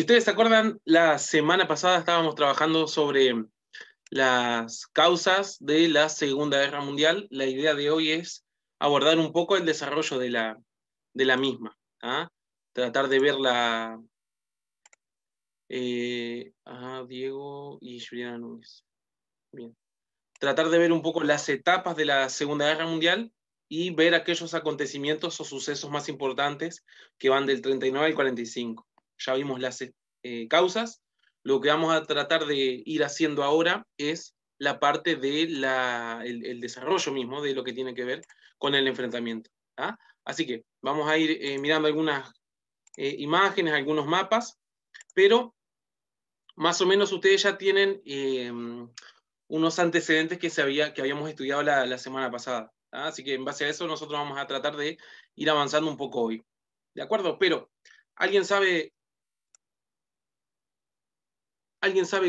ustedes se acuerdan, la semana pasada estábamos trabajando sobre las causas de la Segunda Guerra Mundial. La idea de hoy es abordar un poco el desarrollo de la misma. ¿Ah? Tratar de ver la... Diego y Juliana Núñez. Bien. Tratar de ver un poco las etapas de la Segunda Guerra Mundial y ver aquellos acontecimientos o sucesos más importantes que van del 39 al 45. Ya vimos las causas. Lo que vamos a tratar de ir haciendo ahora es la parte del el desarrollo mismo de lo que tiene que ver con el enfrentamiento. ¿Ah? Así que vamos a ir mirando algunas imágenes, algunos mapas, pero más o menos ustedes ya tienen unos antecedentes que habíamos estudiado la semana pasada. ¿Ah? Así que en base a eso nosotros vamos a tratar de ir avanzando un poco hoy. ¿De acuerdo? Pero, ¿alguien sabe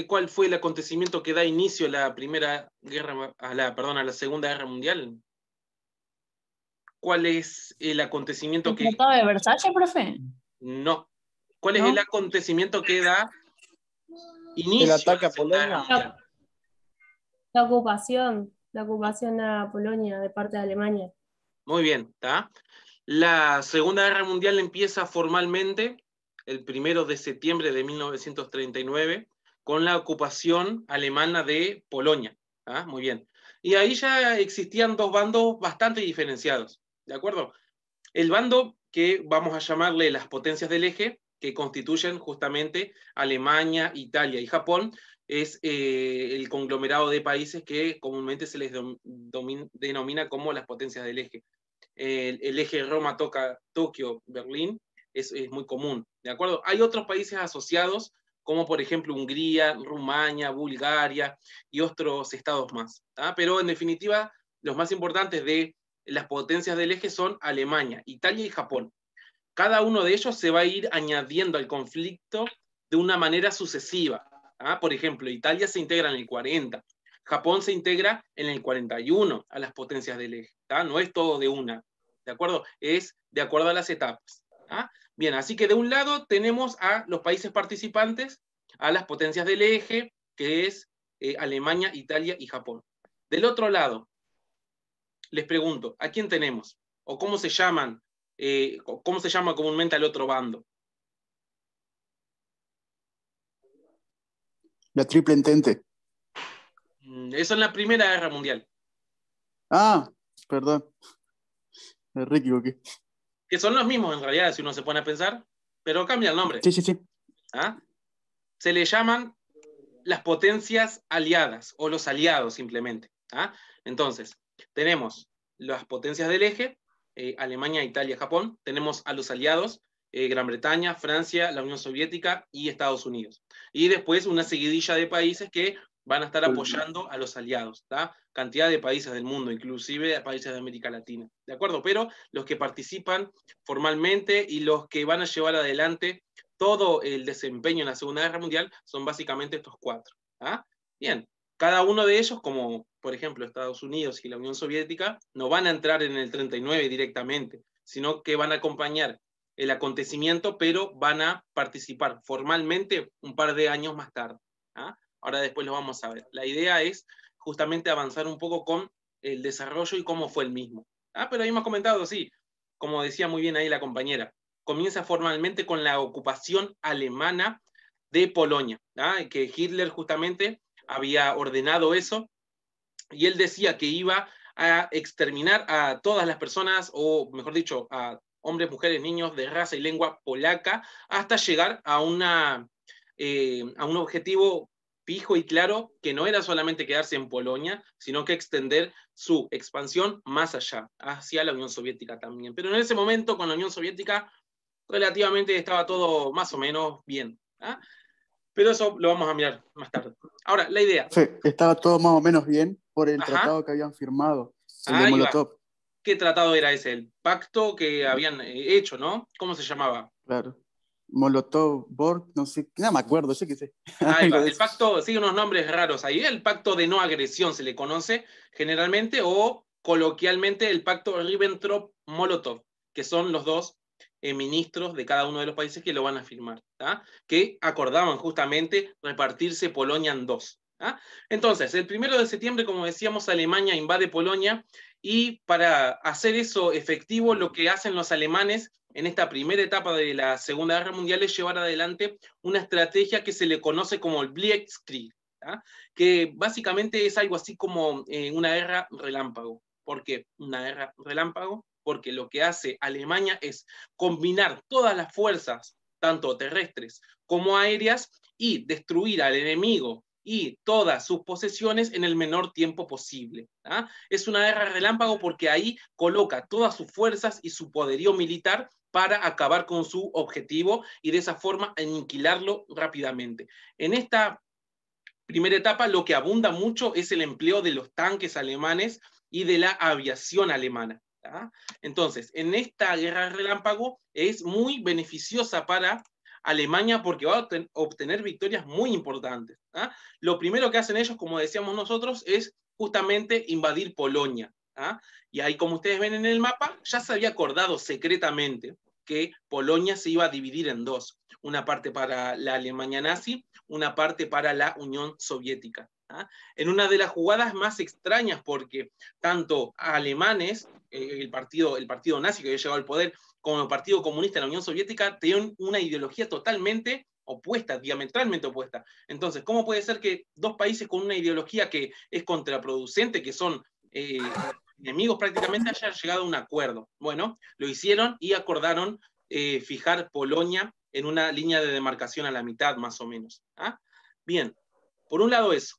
cuál fue el acontecimiento que da inicio a la a la Segunda Guerra Mundial? ¿Cuál es el acontecimiento ¿El Tratado de Versalles, profe? No. ¿Cuál es ¿No? el acontecimiento que da inicio El ataque a la a Segunda Guerra Polonia. Mundial? La ocupación a Polonia de parte de Alemania. Muy bien, ¿está? La Segunda Guerra Mundial empieza formalmente el 1 de septiembre de 1939 con la ocupación alemana de Polonia. ¿Ah? Muy bien. Y ahí ya existían dos bandos bastante diferenciados, ¿de acuerdo? El bando que vamos a llamarle las potencias del eje, que constituyen justamente Alemania, Italia y Japón, es el conglomerado de países que comúnmente se les denomina como las potencias del eje. El eje Roma-Tokio, Berlín, es muy común, ¿de acuerdo? Hay otros países asociados, como por ejemplo Hungría, Rumania, Bulgaria y otros estados más. ¿Ah? Pero en definitiva, los más importantes de las potencias del eje son Alemania, Italia y Japón. Cada uno de ellos se va a ir añadiendo al conflicto de una manera sucesiva. ¿Ah? Por ejemplo, Italia se integra en el 40, Japón se integra en el 41 a las potencias del eje. ¿Ah? No es todo de una, ¿de acuerdo? Es de acuerdo a las etapas. ¿Ah? Bien, así que de un lado tenemos a los países participantes, a las potencias del eje, que es Alemania, Italia y Japón. Del otro lado, les pregunto, ¿a quién tenemos? ¿O cómo se llaman? ¿Cómo se llama comúnmente al otro bando? La Triple Entente. Eso en la Primera Guerra Mundial. Ah, perdón. Me re equivoqué. Que son los mismos en realidad, si uno se pone a pensar, pero cambia el nombre. Sí. ¿Ah? Se le llaman las potencias aliadas, o los aliados simplemente. ¿Ah? Entonces, tenemos las potencias del eje, Alemania, Italia, Japón. Tenemos a los aliados, Gran Bretaña, Francia, la Unión Soviética y Estados Unidos. Y después una seguidilla de países que van a estar apoyando a los aliados, ¿tá? Cantidad de países del mundo, inclusive países de América Latina, ¿de acuerdo? Pero los que participan formalmente y los que van a llevar adelante todo el desempeño en la Segunda Guerra Mundial son básicamente estos cuatro. ¿Ah? Bien, cada uno de ellos, como por ejemplo Estados Unidos y la Unión Soviética, no van a entrar en el 39 directamente, sino que van a acompañar el acontecimiento, pero van a participar formalmente un par de años más tarde. ¿Ah? Ahora después lo vamos a ver. La idea es justamente avanzar un poco con el desarrollo y cómo fue el mismo. Ah, pero ahí me ha comentado, sí, como decía muy bien ahí la compañera, comienza formalmente con la ocupación alemana de Polonia, ¿ah? Que Hitler justamente había ordenado eso, y él decía que iba a exterminar a todas las personas, o mejor dicho, a hombres, mujeres, niños de raza y lengua polaca, hasta llegar a un objetivo fijo y claro, que no era solamente quedarse en Polonia, sino que extender su expansión más allá, hacia la Unión Soviética también. Pero en ese momento, con la Unión Soviética, relativamente estaba todo más o menos bien. ¿Ah? Pero eso lo vamos a mirar más tarde. Ahora, la idea. Sí, estaba todo más o menos bien por el Ajá. tratado que habían firmado, el de Ahí va. Molotov. ¿Qué tratado era ese? El pacto que habían hecho, ¿no? ¿Cómo se llamaba? Claro. Molotov, Borg, no sé, no me acuerdo, yo qué sé. Ahí Algo va. de El eso. pacto, sigue unos nombres raros ahí. El pacto de no agresión se le conoce generalmente, o coloquialmente el pacto Ribbentrop-Molotov, que son los dos ministros de cada uno de los países que lo van a firmar, ¿tá? Que acordaban justamente repartirse Polonia en dos. ¿tá? Entonces, el 1 de septiembre, como decíamos, Alemania invade Polonia, y para hacer eso efectivo, lo que hacen los alemanes en esta primera etapa de la Segunda Guerra Mundial es llevar adelante una estrategia que se le conoce como el Blitzkrieg, ¿tá? Que básicamente es algo así como una guerra relámpago. ¿Por qué una guerra relámpago? Porque lo que hace Alemania es combinar todas las fuerzas, tanto terrestres como aéreas, y destruir al enemigo y todas sus posesiones en el menor tiempo posible. ¿tá? Es una guerra relámpago porque ahí coloca todas sus fuerzas y su poderío militar para acabar con su objetivo y de esa forma aniquilarlo rápidamente. En esta primera etapa lo que abunda mucho es el empleo de los tanques alemanes y de la aviación alemana. ¿tá? Entonces, en esta guerra relámpago es muy beneficiosa para Alemania porque va a obtener victorias muy importantes. ¿tá? Lo primero que hacen ellos, como decíamos nosotros, es justamente invadir Polonia. ¿tá? Y ahí, como ustedes ven en el mapa, ya se había acordado secretamente que Polonia se iba a dividir en dos. Una parte para la Alemania nazi, una parte para la Unión Soviética. ¿tá? En una de las jugadas más extrañas, porque tanto alemanes, el partido nazi que había llegado al poder, como el Partido Comunista en la Unión Soviética, tenían una ideología totalmente opuesta, diametralmente opuesta. Entonces, ¿cómo puede ser que dos países con una ideología que es contraproducente, que son enemigos prácticamente, hayan llegado a un acuerdo? Bueno, lo hicieron y acordaron fijar Polonia en una línea de demarcación a la mitad, más o menos. ¿ah? Bien, por un lado eso.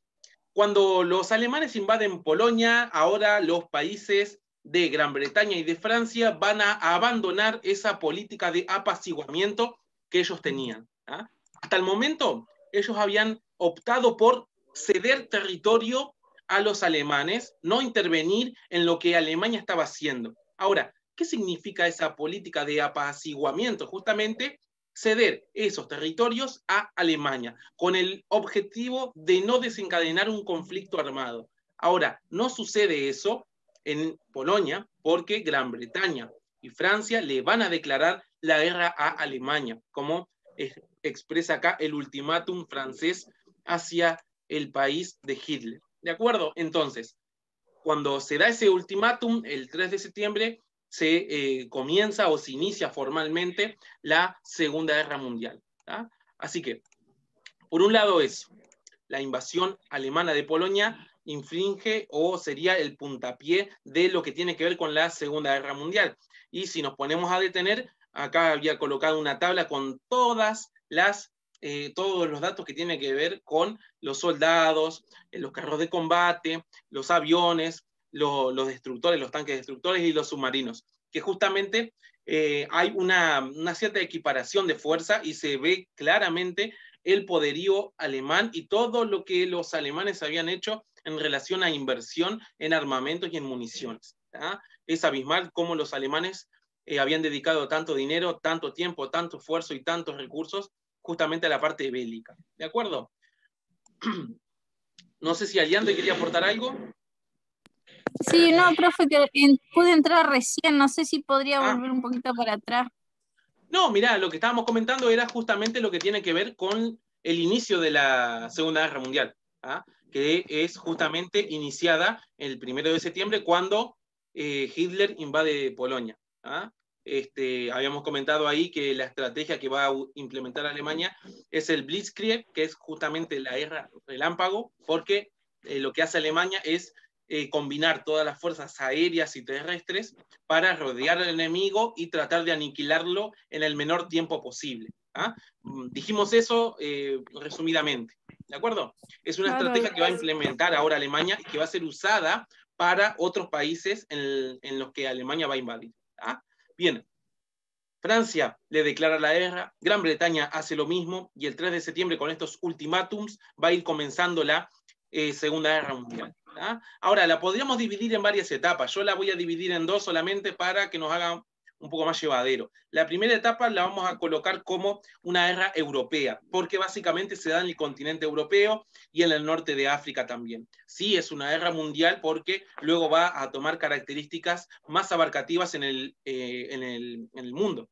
Cuando los alemanes invaden Polonia, ahora los países de Gran Bretaña y de Francia van a abandonar esa política de apaciguamiento que ellos tenían. ¿ah? Hasta el momento, ellos habían optado por ceder territorio a los alemanes, no intervenir en lo que Alemania estaba haciendo. Ahora, ¿qué significa esa política de apaciguamiento? Justamente ceder esos territorios a Alemania, con el objetivo de no desencadenar un conflicto armado. Ahora, no sucede eso en Polonia porque Gran Bretaña y Francia le van a declarar la guerra a Alemania, como expresa acá el ultimátum francés hacia el país de Hitler. ¿De acuerdo? Entonces, cuando se da ese ultimátum, el 3 de septiembre, se comienza o se inicia formalmente la Segunda Guerra Mundial. ¿tá? Así que, por un lado eso, la invasión alemana de Polonia infringe o sería el puntapié de lo que tiene que ver con la Segunda Guerra Mundial. Y si nos ponemos a detener, acá había colocado una tabla con todos los datos que tienen que ver con los soldados, los carros de combate, los aviones, los destructores, los tanques destructores y los submarinos, que justamente hay una cierta equiparación de fuerza y se ve claramente el poderío alemán y todo lo que los alemanes habían hecho en relación a inversión en armamentos y en municiones. ¿tá? Es abismal cómo los alemanes habían dedicado tanto dinero, tanto tiempo, tanto esfuerzo y tantos recursos justamente a la parte bélica. ¿De acuerdo? No sé si Aliante quería aportar algo. Sí, no, profe, que pude entrar recién, no sé si podría volver un poquito para atrás. No, mirá, lo que estábamos comentando era justamente lo que tiene que ver con el inicio de la Segunda Guerra Mundial, ¿ah? que es justamente iniciada el 1 de septiembre cuando Hitler invade Polonia. ¿ah? Habíamos comentado ahí que la estrategia que va a implementar Alemania es el Blitzkrieg, que es justamente la guerra relámpago, porque lo que hace Alemania es combinar todas las fuerzas aéreas y terrestres para rodear al enemigo y tratar de aniquilarlo en el menor tiempo posible. ¿ah? Dijimos eso resumidamente, ¿de acuerdo? Es una estrategia que va a implementar ahora Alemania y que va a ser usada para otros países en los que Alemania va a invadir. ¿ah? Bien, Francia le declara la guerra, Gran Bretaña hace lo mismo, y el 3 de septiembre con estos ultimátums va a ir comenzando la Segunda Guerra Mundial. ¿tá? Ahora, la podríamos dividir en varias etapas. Yo la voy a dividir en dos solamente para que nos haga un poco más llevadero. La primera etapa la vamos a colocar como una guerra europea, porque básicamente se da en el continente europeo y en el norte de África también. Sí, es una guerra mundial porque luego va a tomar características más abarcativas en el mundo.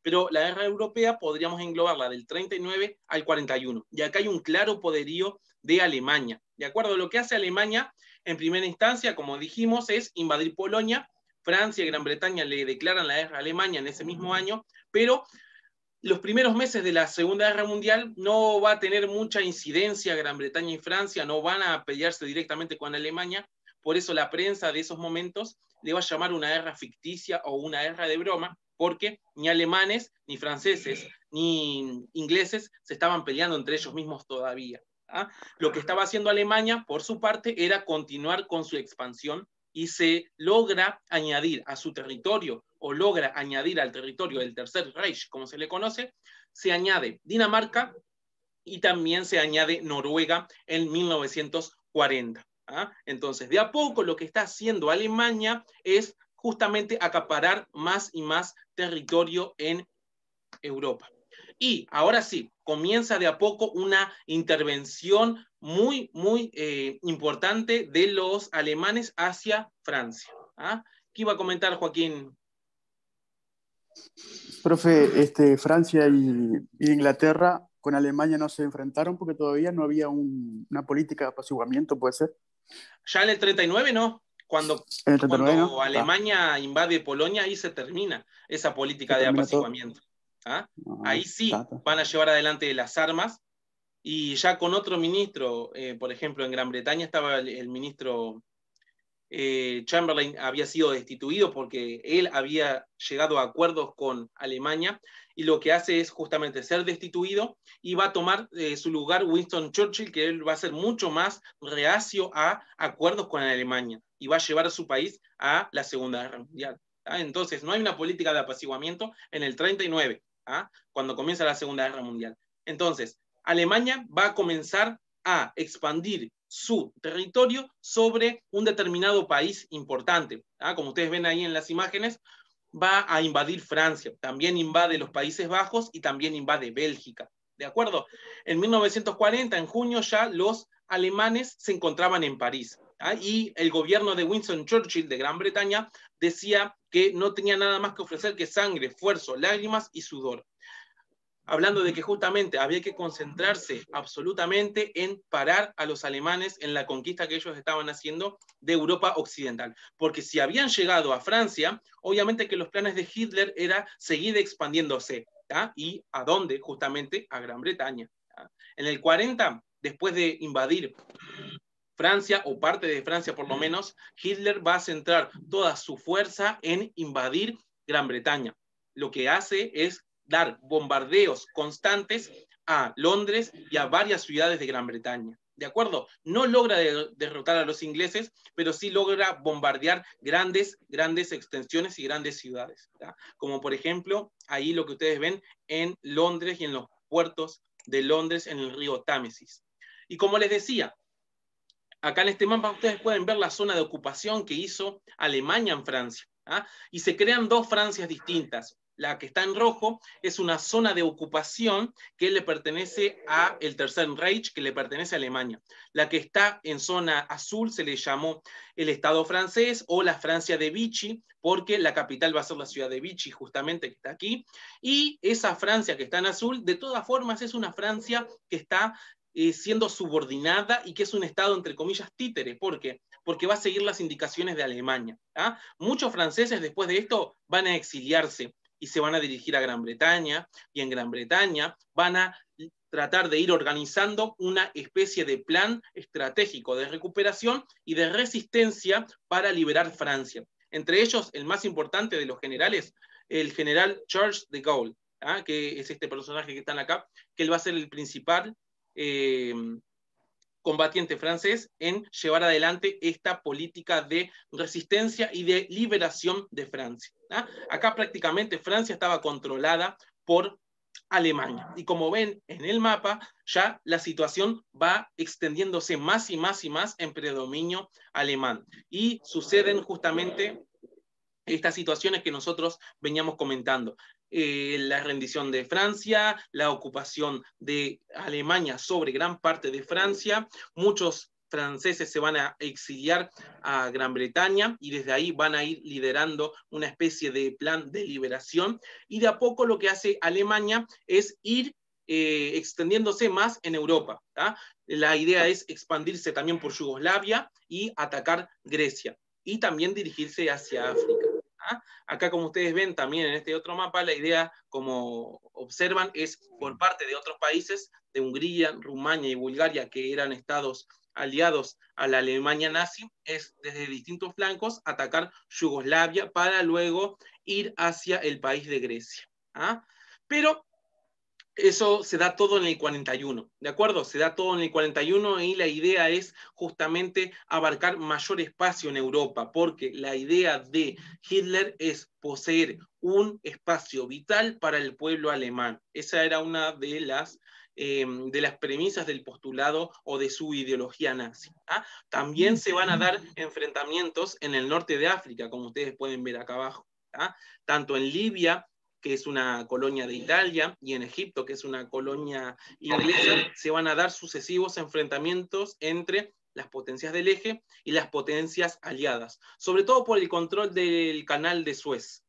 Pero la guerra europea podríamos englobarla del 39 al 41. Y acá hay un claro poderío de Alemania. ¿De acuerdo? Lo que hace Alemania, en primera instancia, como dijimos, es invadir Polonia. Francia y Gran Bretaña le declaran la guerra a Alemania en ese mismo año, pero los primeros meses de la Segunda Guerra Mundial no va a tener mucha incidencia Gran Bretaña y Francia, no van a pelearse directamente con Alemania, por eso la prensa de esos momentos le va a llamar una guerra ficticia o una guerra de broma, porque ni alemanes, ni franceses, ni ingleses se estaban peleando entre ellos mismos todavía. Lo que estaba haciendo Alemania, por su parte, era continuar con su expansión y se logra añadir a su territorio, o logra añadir al territorio del Tercer Reich, como se le conoce, se añade Dinamarca y también se añade Noruega en 1940. Entonces, de a poco lo que está haciendo Alemania es justamente acaparar más y más territorio en Europa. Y ahora sí, comienza de a poco una intervención muy, muy importante de los alemanes hacia Francia. ¿Qué iba a comentar Joaquín? Profe, Francia y Inglaterra con Alemania no se enfrentaron porque todavía no había una política de apaciguamiento, ¿puede ser? Ya en el 39 no. Cuando En el 39, ¿no? Alemania invade Polonia, ahí se termina esa política de apaciguamiento. Ahí sí van a llevar adelante las armas, y ya con otro ministro, por ejemplo, en Gran Bretaña estaba el ministro Chamberlain, había sido destituido porque él había llegado a acuerdos con Alemania, y lo que hace es justamente ser destituido, y va a tomar su lugar Winston Churchill, que él va a ser mucho más reacio a acuerdos con Alemania, y va a llevar a su país a la Segunda Guerra Mundial. Entonces, no hay una política de apaciguamiento en el 39, cuando comienza la Segunda Guerra Mundial. Entonces, Alemania va a comenzar a expandir su territorio sobre un determinado país importante. Como ustedes ven ahí en las imágenes, va a invadir Francia, también invade los Países Bajos y también invade Bélgica. ¿De acuerdo? En 1940, en junio, ya los alemanes se encontraban en París. Y el gobierno de Winston Churchill de Gran Bretaña decía que no tenía nada más que ofrecer que sangre, esfuerzo, lágrimas y sudor. Hablando de que justamente había que concentrarse absolutamente en parar a los alemanes en la conquista que ellos estaban haciendo de Europa Occidental. Porque si habían llegado a Francia, obviamente que los planes de Hitler era seguir expandiéndose. ¿Y a dónde? Justamente a Gran Bretaña. En el 40, después de invadir Francia, o parte de Francia por lo menos, Hitler va a centrar toda su fuerza en invadir Gran Bretaña. Lo que hace es dar bombardeos constantes a Londres y a varias ciudades de Gran Bretaña. ¿De acuerdo? No logra derrotar a los ingleses, pero sí logra bombardear grandes extensiones y grandes ciudades. Como por ejemplo, ahí lo que ustedes ven en Londres y en los puertos de Londres en el río Támesis. Y como les decía, acá en este mapa ustedes pueden ver la zona de ocupación que hizo Alemania en Francia. Y se crean dos Francias distintas. La que está en rojo es una zona de ocupación que le pertenece al Tercer Reich, que le pertenece a Alemania. La que está en zona azul se le llamó el Estado francés, o la Francia de Vichy, porque la capital va a ser la ciudad de Vichy, justamente, que está aquí. Y esa Francia que está en azul, de todas formas, es una Francia que está siendo subordinada y que es un Estado, entre comillas, títere. ¿Por qué? Porque va a seguir las indicaciones de Alemania. Muchos franceses después de esto van a exiliarse y se van a dirigir a Gran Bretaña, y en Gran Bretaña van a tratar de ir organizando una especie de plan estratégico de recuperación y de resistencia para liberar Francia. Entre ellos, el más importante de los generales, el general Charles de Gaulle, que es este personaje que están acá, que él va a ser el principal combatiente francés en llevar adelante esta política de resistencia y de liberación de Francia. Acá prácticamente Francia estaba controlada por Alemania. Y como ven en el mapa, ya la situación va extendiéndose más y más y más en predominio alemán. Y suceden justamente estas situaciones que nosotros veníamos comentando. La rendición de Francia, la ocupación de Alemania sobre gran parte de Francia, muchos franceses se van a exiliar a Gran Bretaña y desde ahí van a ir liderando una especie de plan de liberación, y de a poco lo que hace Alemania es ir extendiéndose más en Europa. ¿tá? La idea es expandirse también por Yugoslavia y atacar Grecia, y también dirigirse hacia África. Acá, como ustedes ven también en este otro mapa, la idea, como observan, es por parte de otros países, de Hungría, Rumania y Bulgaria, que eran estados aliados a la Alemania nazi, es desde distintos flancos atacar Yugoslavia para luego ir hacia el país de Grecia. Pero eso se da todo en el 41, ¿de acuerdo? Se da todo en el 41 y la idea es justamente abarcar mayor espacio en Europa, porque la idea de Hitler es poseer un espacio vital para el pueblo alemán. Esa era una de las premisas del postulado o de su ideología nazi. También se van a dar enfrentamientos en el norte de África, como ustedes pueden ver acá abajo, tanto en Libia, que es una colonia de Italia, y en Egipto, que es una colonia inglesa, se van a dar sucesivos enfrentamientos entre las potencias del eje y las potencias aliadas, sobre todo por el control del canal de Suez,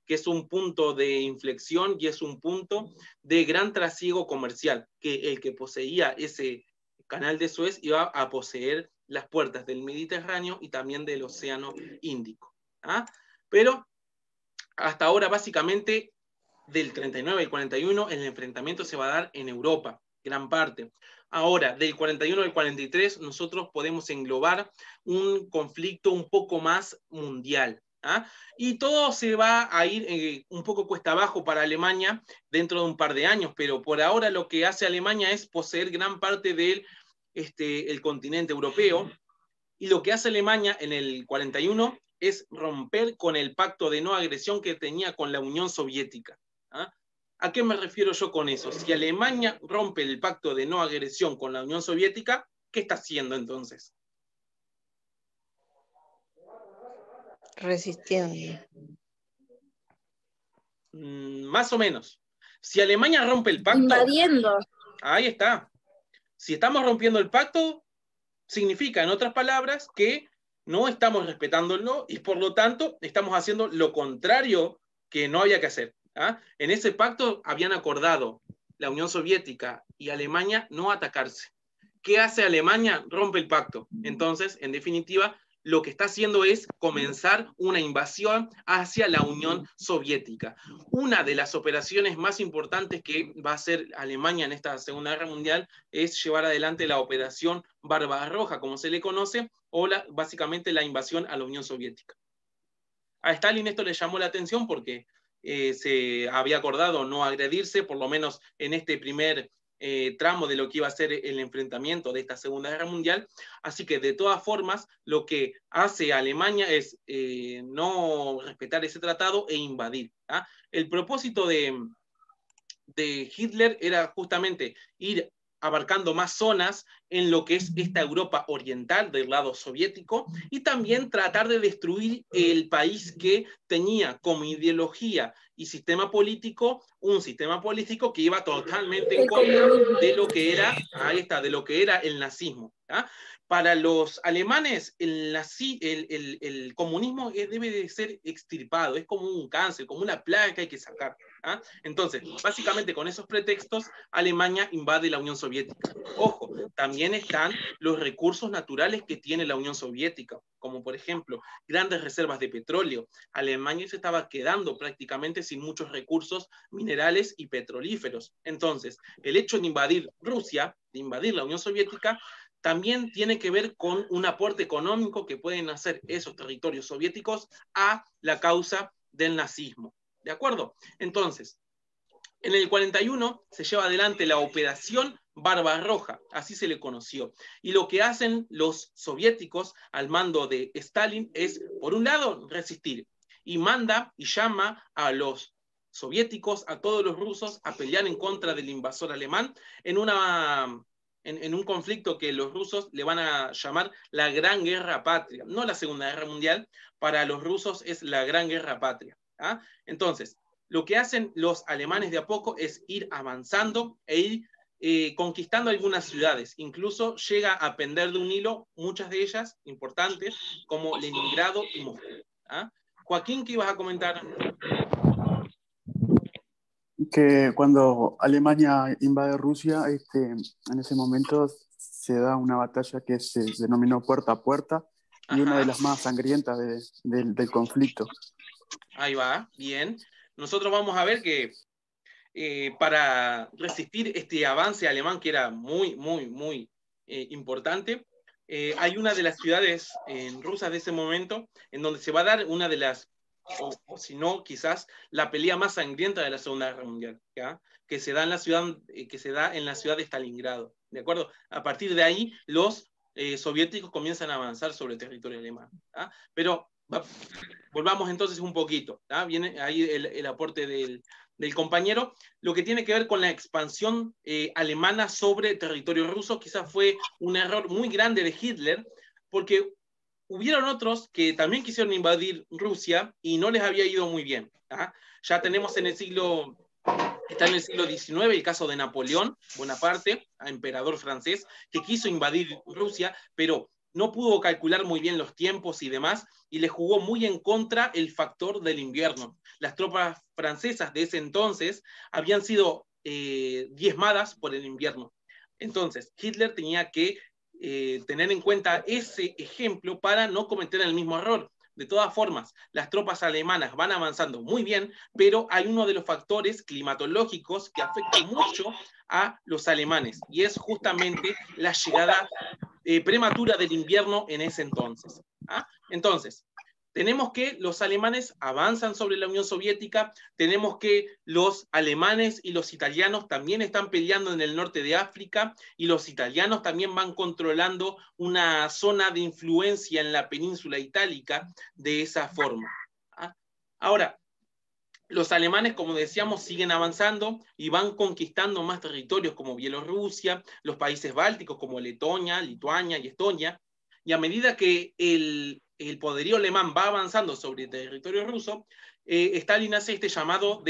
que es un punto de inflexión y es un punto de gran trasiego comercial, que el que poseía ese canal de Suez iba a poseer las puertas del Mediterráneo y también del Océano Índico. Pero hasta ahora, básicamente, del 39 al 41, el enfrentamiento se va a dar en Europa, gran parte. Ahora, del 41 al 43, nosotros podemos englobar un conflicto un poco más mundial. Y todo se va a ir un poco cuesta abajo para Alemania dentro de un par de años, pero por ahora lo que hace Alemania es poseer gran parte del el continente europeo, y lo que hace Alemania en el 41 es romper con el pacto de no agresión que tenía con la Unión Soviética. ¿A qué me refiero yo con eso? Si Alemania rompe el pacto de no agresión con la Unión Soviética, ¿qué está haciendo entonces? Resistiendo. Más o menos. Si Alemania rompe el pacto... Invadiendo. Ahí está. Si estamos rompiendo el pacto, significa, en otras palabras, que no estamos respetándolo y por lo tanto estamos haciendo lo contrario que no había que hacer. En ese pacto habían acordado la Unión Soviética y Alemania no atacarse. ¿Qué hace Alemania? Rompe el pacto. Entonces, en definitiva, lo que está haciendo es comenzar una invasión hacia la Unión Soviética. Una de las operaciones más importantes que va a hacer Alemania en esta Segunda Guerra Mundial es llevar adelante la Operación Barbarroja, como se le conoce, o básicamente la invasión a la Unión Soviética. A Stalin esto le llamó la atención porque se había acordado no agredirse, por lo menos en este primer tramo de lo que iba a ser el enfrentamiento de esta Segunda Guerra Mundial. Así que de todas formas lo que hace Alemania es no respetar ese tratado e invadir. El propósito de Hitler era justamente ir abarcando más zonas en lo que es esta Europa oriental del lado soviético, y también tratar de destruir el país que tenía como ideología y sistema político un sistema político que iba totalmente en contra de lo que era, ahí está, de lo que era el nazismo. Para los alemanes el comunismo debe de ser extirpado, es como un cáncer, como una plaga que hay que sacar. Entonces, básicamente con esos pretextos, Alemania invade la Unión Soviética. Ojo, también están los recursos naturales que tiene la Unión Soviética, como por ejemplo, grandes reservas de petróleo. Alemania se estaba quedando prácticamente sin muchos recursos minerales y petrolíferos. Entonces, el hecho de invadir Rusia, de invadir la Unión Soviética, también tiene que ver con un aporte económico que pueden hacer esos territorios soviéticos a la causa del nazismo. ¿De acuerdo? Entonces, en el 41 se lleva adelante la Operación Barbarroja, así se le conoció. Y lo que hacen los soviéticos al mando de Stalin es, por un lado, resistir. Y manda y llama a los soviéticos, a todos los rusos, a pelear en contra del invasor alemán en un conflicto que los rusos le van a llamar la Gran Guerra Patria. No la Segunda Guerra Mundial, para los rusos es la Gran Guerra Patria. Entonces, lo que hacen los alemanes de a poco es ir avanzando e ir conquistando algunas ciudades. Incluso llega a pender de un hilo muchas de ellas importantes, como Leningrado y Moscú. ¿Ah? Joaquín, ¿qué ibas a comentar? Que cuando Alemania invade Rusia, en ese momento se da una batalla que se denominó Puerta a Puerta y una de las más sangrientas del conflicto. Ahí va, bien. Nosotros vamos a ver que para resistir este avance alemán que era muy, muy, muy importante, hay una de las ciudades rusas de ese momento en donde se va a dar una de las, o si no, quizás la pelea más sangrienta de la Segunda Guerra Mundial, ¿ya? Que se da en la ciudad, de Stalingrado, ¿de acuerdo? A partir de ahí, los soviéticos comienzan a avanzar sobre el territorio alemán, ¿ya? Pero volvamos entonces un poquito, ¿ya? Viene ahí el aporte del compañero. Lo que tiene que ver con la expansión alemana sobre territorio ruso, quizás fue un error muy grande de Hitler, porque hubieron otros que también quisieron invadir Rusia y no les había ido muy bien. ¿Ah? Ya tenemos está en el siglo XIX el caso de Napoleón Bonaparte, emperador francés, que quiso invadir Rusia, pero no pudo calcular muy bien los tiempos y demás, y le jugó muy en contra el factor del invierno. Las tropas francesas de ese entonces habían sido diezmadas por el invierno. Entonces, Hitler tenía que tener en cuenta ese ejemplo para no cometer el mismo error. De todas formas, las tropas alemanas van avanzando muy bien, pero hay uno de los factores climatológicos que afecta mucho a los alemanes, y es justamente la llegada prematura del invierno en ese entonces. ¿Ah? Entonces, tenemos que los alemanes avanzan sobre la Unión Soviética, tenemos que los alemanes y los italianos también están peleando en el norte de África, y los italianos también van controlando una zona de influencia en la península itálica de esa forma. ¿Ah? Ahora, los alemanes, como decíamos, siguen avanzando y van conquistando más territorios como Bielorrusia, los países bálticos como Letonia, Lituania y Estonia, y a medida que el poderío alemán va avanzando sobre el territorio ruso, Stalin hace este llamado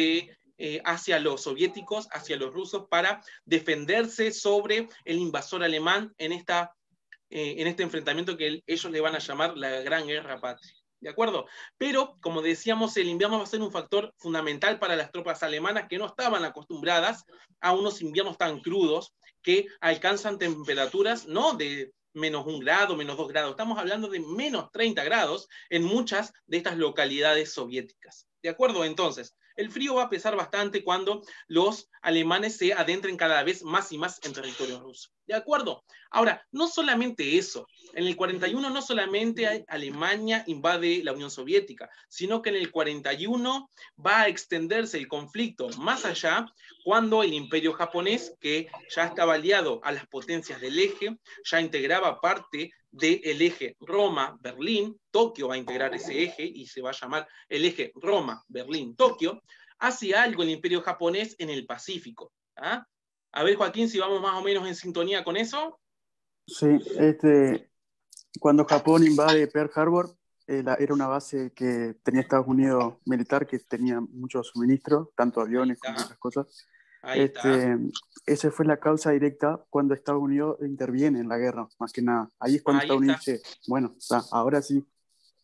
hacia los soviéticos, hacia los rusos, para defenderse sobre el invasor alemán en este enfrentamiento que ellos le van a llamar la Gran Guerra Patria. ¿De acuerdo? Pero, como decíamos, el invierno va a ser un factor fundamental para las tropas alemanas que no estaban acostumbradas a unos inviernos tan crudos que alcanzan temperaturas no de -1 grado, -2 grados, estamos hablando de -30 grados en muchas de estas localidades soviéticas. ¿De acuerdo? Entonces, el frío va a pesar bastante cuando los alemanes se adentren cada vez más y más en territorio ruso. ¿De acuerdo? Ahora, no solamente eso. En el 41 no solamente Alemania invade la Unión Soviética, sino que en el 41 va a extenderse el conflicto más allá cuando el imperio japonés, que ya estaba aliado a las potencias del eje, ya integraba parte del eje Roma-Berlín, Tokio va a integrar ese eje y se va a llamar el eje Roma-Berlín-Tokio, hace algo el imperio japonés en el Pacífico. ¿Ah? A ver, Joaquín, si vamos más o menos en sintonía con eso. Sí, cuando Japón invade Pearl Harbor, era una base que tenía Estados Unidos militar, que tenía muchos suministros, tanto aviones como otras cosas. Ahí está. Esa fue la causa directa cuando Estados Unidos interviene en la guerra, más que nada. Ahí es cuando Estados Unidos dice, bueno, ahora sí.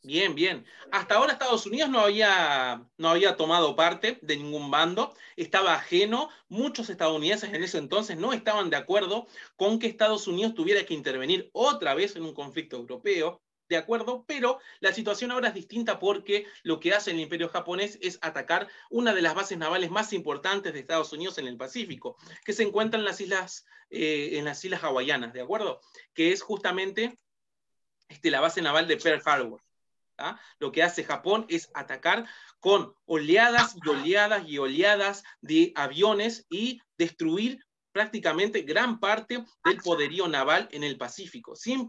Bien, bien. Hasta ahora Estados Unidos no había tomado parte de ningún bando, estaba ajeno. Muchos estadounidenses en ese entonces no estaban de acuerdo con que Estados Unidos tuviera que intervenir otra vez en un conflicto europeo, ¿de acuerdo? Pero la situación ahora es distinta porque lo que hace el imperio japonés es atacar una de las bases navales más importantes de Estados Unidos en el Pacífico, que se encuentra en las islas hawaianas, ¿de acuerdo? Que es justamente la base naval de Pearl Harbor. ¿Ah? Lo que hace Japón es atacar con oleadas y oleadas y oleadas de aviones y destruir prácticamente gran parte del poderío naval en el Pacífico, sin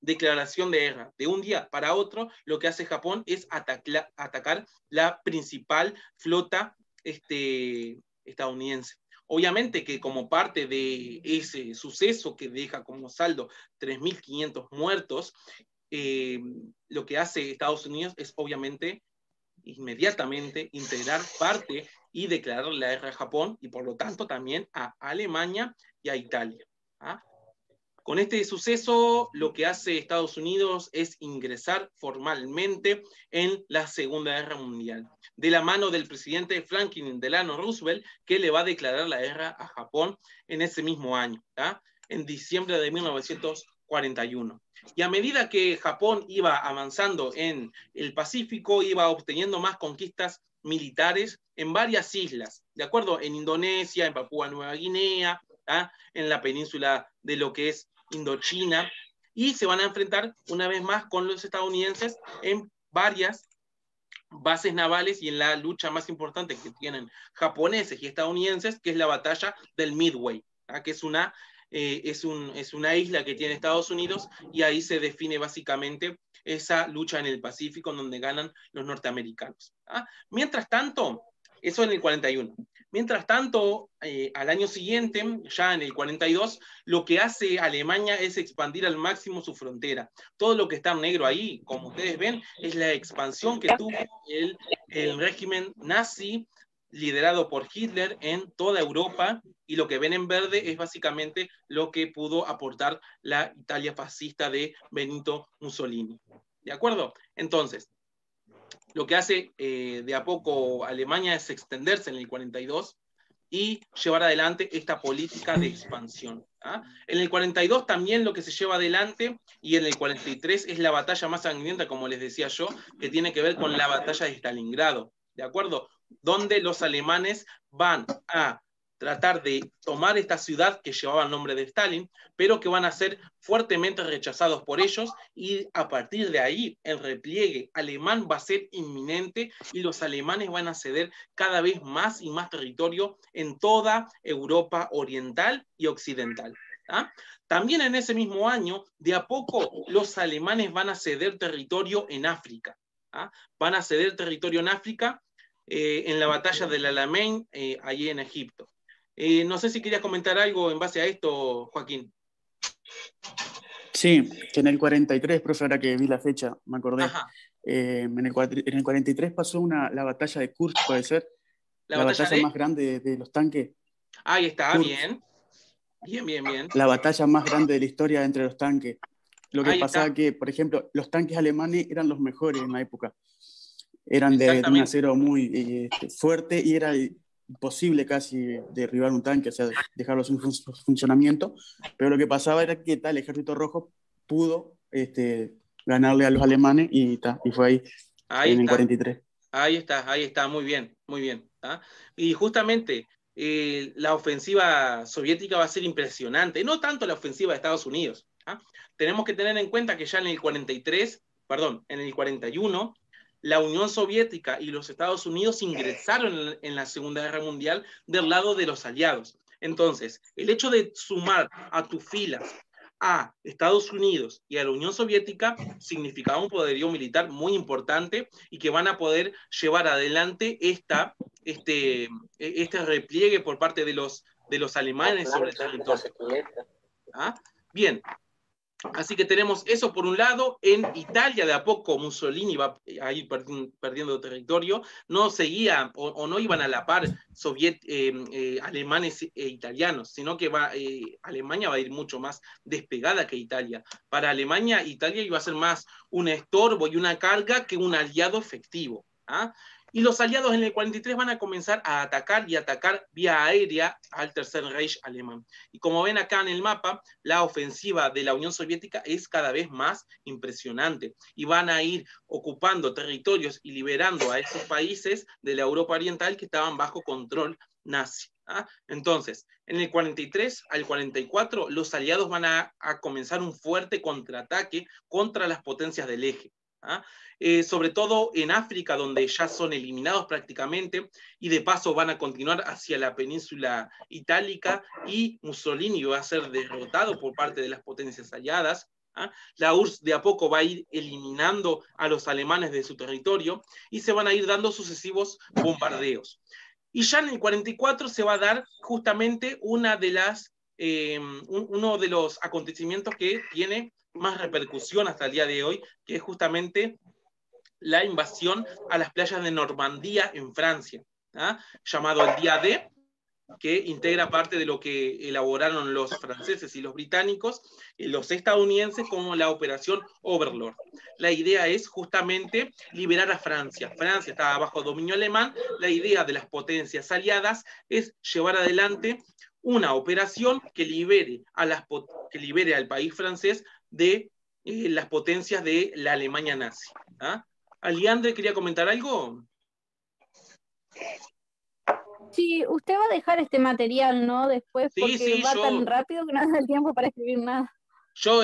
declaración de guerra. De un día para otro, lo que hace Japón es atacar la principal flota estadounidense. Obviamente que como parte de ese suceso que deja como saldo 3.500 muertos, lo que hace Estados Unidos es obviamente inmediatamente integrar parte y declarar la guerra a Japón y por lo tanto también a Alemania y a Italia. ¿Ah? Con este suceso, lo que hace Estados Unidos es ingresar formalmente en la Segunda Guerra Mundial, de la mano del presidente Franklin Delano Roosevelt, que le va a declarar la guerra a Japón en ese mismo año, ¿tá? En diciembre de 1941. Y a medida que Japón iba avanzando en el Pacífico, iba obteniendo más conquistas militares en varias islas, ¿de acuerdo? En Indonesia, en Papúa Nueva Guinea, ¿tá? En la península de lo que es Indochina, y se van a enfrentar una vez más con los estadounidenses en varias bases navales y en la lucha más importante que tienen japoneses y estadounidenses, que es la batalla del Midway, ¿tá? Que es una isla que tiene Estados Unidos, y ahí se define básicamente esa lucha en el Pacífico en donde ganan los norteamericanos. ¿Ah? Mientras tanto, eso en el 41. Mientras tanto, al año siguiente, ya en el 42, lo que hace Alemania es expandir al máximo su frontera. Todo lo que está en negro ahí, como ustedes ven, es la expansión que tuvo el régimen nazi liderado por Hitler en toda Europa, y lo que ven en verde es básicamente lo que pudo aportar la Italia fascista de Benito Mussolini. ¿De acuerdo? Entonces, lo que hace de a poco Alemania es extenderse en el 42 y llevar adelante esta política de expansión. ¿Ah? En el 42 también lo que se lleva adelante, y en el 43 es la batalla más sangrienta, como les decía yo, que tiene que ver con la batalla de Stalingrado, ¿de acuerdo? Donde los alemanes van a tratar de tomar esta ciudad que llevaba el nombre de Stalin, pero que van a ser fuertemente rechazados por ellos, y a partir de ahí el repliegue alemán va a ser inminente y los alemanes van a ceder cada vez más y más territorio en toda Europa oriental y occidental. ¿Ah? También en ese mismo año, de a poco, los alemanes van a ceder territorio en África. ¿Ah? Van a ceder territorio en África en la batalla del Alamein, allí en Egipto. No sé si querías comentar algo en base a esto, Joaquín. Sí, que en el 43, profe, ahora que vi la fecha, me acordé. Ajá. En el 43 pasó la batalla de Kursk, ¿puede ser? ¿La La batalla batalla de? más grande de los tanques. Ahí está, Kursk. bien. Bien. La batalla más grande de la historia entre los tanques. Lo que Ahí pasaba está. que, por ejemplo, los tanques alemanes eran los mejores en la época. Eran de un acero muy fuerte, y era imposible casi derribar un tanque, o sea, dejarlos en funcionamiento. Pero lo que pasaba era que el Ejército Rojo pudo ganarle a los alemanes, y fue ahí en el 43. Ahí está, muy bien. ¿Ah? Y justamente la ofensiva soviética va a ser impresionante, no tanto la ofensiva de Estados Unidos. ¿Ah? Tenemos que tener en cuenta que ya en el 41, la Unión Soviética y los Estados Unidos ingresaron en la Segunda Guerra Mundial del lado de los aliados. Entonces, el hecho de sumar a tus filas a Estados Unidos y a la Unión Soviética significaba un poderío militar muy importante, y que van a poder llevar adelante este repliegue por parte de los alemanes sobre el territorio. ¿Ah? Bien. Así que tenemos eso por un lado. En Italia, de a poco, Mussolini va a ir perdiendo territorio. No seguía o no iban a la par alemanes e italianos, sino que Alemania va a ir mucho más despegada que Italia. Para Alemania, Italia iba a ser más un estorbo y una carga que un aliado efectivo. ¿Ah? Y los aliados en el 43 van a comenzar a atacar vía aérea al Tercer Reich alemán. Y como ven acá en el mapa, la ofensiva de la Unión Soviética es cada vez más impresionante, y van a ir ocupando territorios y liberando a esos países de la Europa Oriental que estaban bajo control nazi. ¿Ah? Entonces, en el 43 al 44, los aliados van a comenzar un fuerte contraataque contra las potencias del eje. ¿Ah? Sobre todo en África, donde ya son eliminados prácticamente, y de paso van a continuar hacia la península itálica, y Mussolini va a ser derrotado por parte de las potencias aliadas. ¿Ah? La URSS de a poco va a ir eliminando a los alemanes de su territorio, y se van a ir dando sucesivos bombardeos. Y ya en el 44 se va a dar justamente uno de los acontecimientos que tiene más repercusión hasta el día de hoy, que es justamente la invasión a las playas de Normandía en Francia, ¿ah? Llamado el Día D, que integra parte de lo que elaboraron los franceses y los británicos, y los estadounidenses, como la Operación Overlord. La idea es justamente liberar a Francia. Francia estaba bajo dominio alemán. La idea de las potencias aliadas es llevar adelante una operación que libere al país francés de las potencias de la Alemania nazi. Aliandre, ¿quería comentar algo? Sí, usted va a dejar este material, ¿no? Después, Sí, porque sí, va yo... tan rápido que no da el tiempo para escribir nada. Yo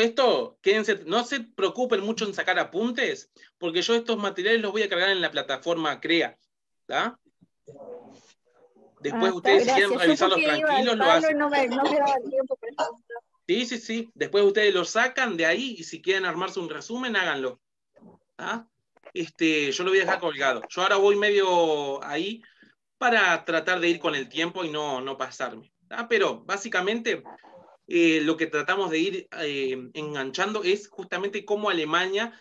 quédense, no se preocupen mucho en sacar apuntes, porque yo estos materiales los voy a cargar en la plataforma CREA. ¿Tá? Después ustedes, si quieren revisarlos tranquilos, lo hacen. No me daba el tiempo para esto. Sí, sí, sí. Después ustedes lo sacan de ahí y si quieren armarse un resumen, háganlo. ¿Ah? Yo lo voy a dejar colgado. Yo ahora voy medio ahí para tratar de ir con el tiempo y no pasarme. ¿Ah? Pero básicamente lo que tratamos de ir enganchando es justamente cómo Alemania,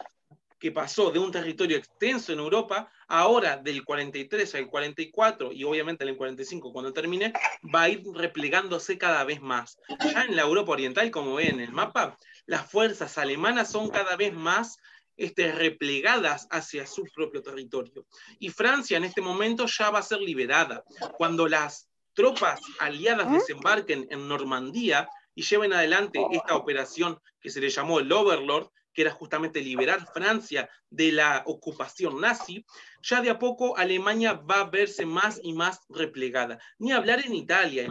que pasó de un territorio extenso en Europa, ahora del 43 al 44 y obviamente al 45 cuando termine, va a ir replegándose cada vez más. Ya en la Europa Oriental, como ven en el mapa, las fuerzas alemanas son cada vez más replegadas hacia su propio territorio. Y Francia en este momento ya va a ser liberada. Cuando las tropas aliadas desembarquen en Normandía y lleven adelante esta operación que se le llamó el Overlord, que era justamente liberar Francia de la ocupación nazi, ya de a poco Alemania va a verse más y más replegada. Ni hablar en Italia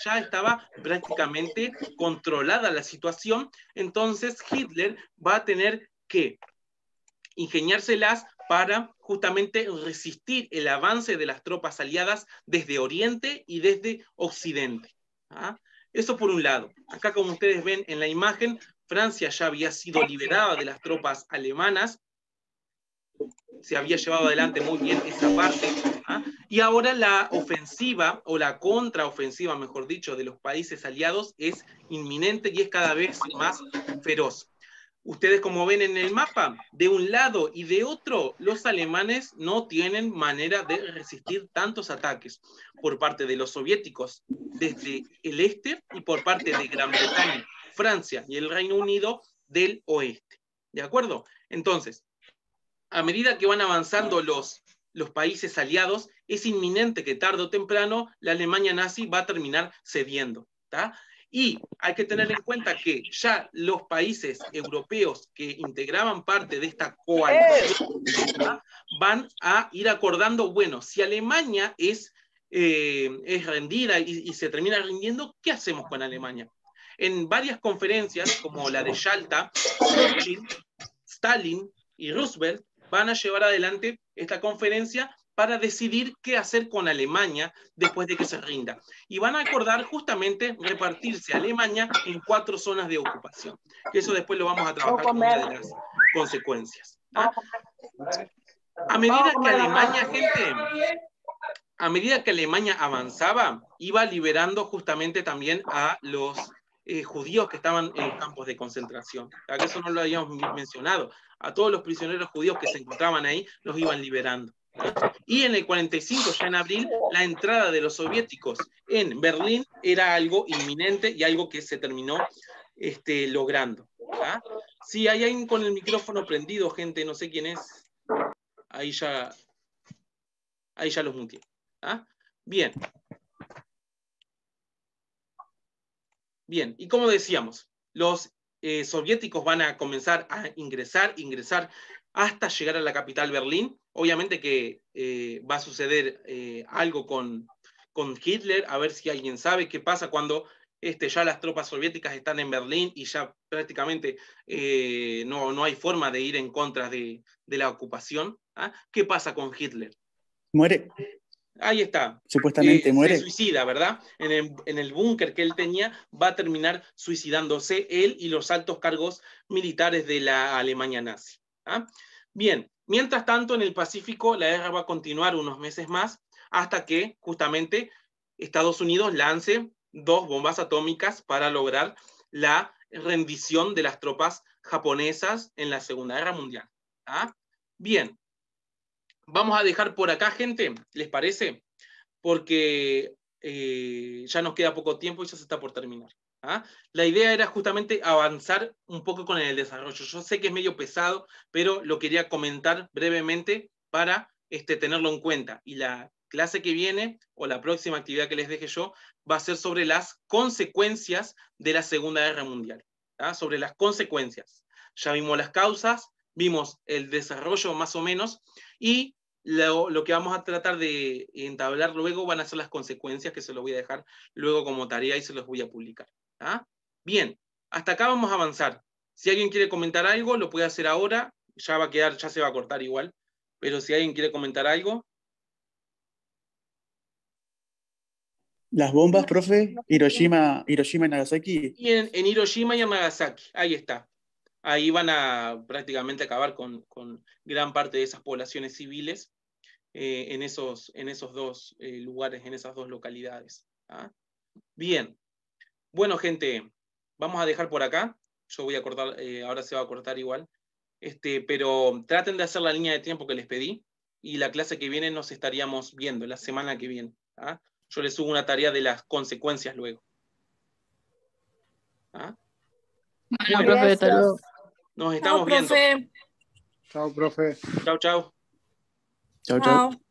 ya estaba prácticamente controlada la situación, entonces Hitler va a tener que ingeniárselas para justamente resistir el avance de las tropas aliadas desde Oriente y desde Occidente. ¿Ah? Eso por un lado. Acá, como ustedes ven en la imagen, Francia ya había sido liberada de las tropas alemanas, se había llevado adelante muy bien esa parte, ¿ah? Y ahora la ofensiva, o la contraofensiva, mejor dicho, de los países aliados es inminente y es cada vez más feroz. Ustedes, como ven en el mapa, de un lado y de otro, los alemanes no tienen manera de resistir tantos ataques por parte de los soviéticos desde el este y por parte de Gran Bretaña, Francia y el Reino Unido del oeste. ¿De acuerdo? Entonces, a medida que van avanzando los países aliados, es inminente que tarde o temprano la Alemania nazi va a terminar cediendo. ¿tá? Y hay que tener en cuenta que ya los países europeos que integraban parte de esta coalición van a ir acordando, bueno, si Alemania es rendida y se termina rindiendo, ¿qué hacemos con Alemania? En varias conferencias, como la de Yalta, Stalin y Roosevelt van a llevar adelante esta conferencia para decidir qué hacer con Alemania después de que se rinda. Y van a acordar justamente repartirse Alemania en 4 zonas de ocupación. Que eso después lo vamos a trabajar con una de las consecuencias. ¿ah? A medida que Alemania, a medida que Alemania avanzaba, iba liberando justamente también a los judíos que estaban en los campos de concentración. Que eso no lo habíamos mencionado. A todos los prisioneros judíos que se encontraban ahí, los iban liberando. Y en el 45, ya en abril, la entrada de los soviéticos en Berlín era algo inminente y algo que se terminó logrando. ¿tá? Sí, hay alguien con el micrófono prendido, gente, no sé quién es. Ahí ya los muteé. ¿Ah? Bien. Bien, y como decíamos, los soviéticos van a comenzar a ingresar hasta llegar a la capital Berlín. Obviamente que va a suceder algo con Hitler, a ver si alguien sabe qué pasa cuando ya las tropas soviéticas están en Berlín y ya prácticamente no hay forma de ir en contra de la ocupación. ¿ah? ¿Qué pasa con Hitler? Muere. Ahí está. Supuestamente muere. Se suicida, ¿verdad? En el búnker que él tenía, va a terminar suicidándose él y los altos cargos militares de la Alemania nazi. ¿ah? Bien, mientras tanto, en el Pacífico, la guerra va a continuar unos meses más, hasta que justamente Estados Unidos lance 2 bombas atómicas para lograr la rendición de las tropas japonesas en la Segunda Guerra Mundial. ¿ah? Bien. Vamos a dejar por acá, gente, ¿les parece? Porque ya nos queda poco tiempo y ya se está por terminar. ¿Ah? La idea era justamente avanzar un poco con el desarrollo. Yo sé que es medio pesado, pero lo quería comentar brevemente para tenerlo en cuenta. Y la clase que viene, o la próxima actividad que les deje yo, va a ser sobre las consecuencias de la Segunda Guerra Mundial. ¿Ah? Sobre las consecuencias. Ya vimos las causas, vimos el desarrollo más o menos, y lo que vamos a tratar de entablar luego van a ser las consecuencias, que se los voy a dejar luego como tarea y se los voy a publicar. ¿Ah? Bien, hasta acá vamos a avanzar. Si alguien quiere comentar algo, lo puede hacer ahora, ya va a quedar, ya se va a cortar igual, pero si alguien quiere comentar algo. Las bombas, profe, Hiroshima y Nagasaki. Y en Hiroshima y en Nagasaki, ahí está. Ahí van a prácticamente acabar con gran parte de esas poblaciones civiles en esos dos lugares, en esas dos localidades. ¿Ah? Bien. Bueno, gente, vamos a dejar por acá. Yo voy a cortar, ahora se va a cortar igual. Pero traten de hacer la línea de tiempo que les pedí y la clase que viene nos estaríamos viendo, la semana que viene. ¿Ah? Yo les subo una tarea de las consecuencias luego. ¿Ah? Bueno, profe, hasta luego. Nos estamos viendo. Chao, profe. Chau, chau. Chau, chau.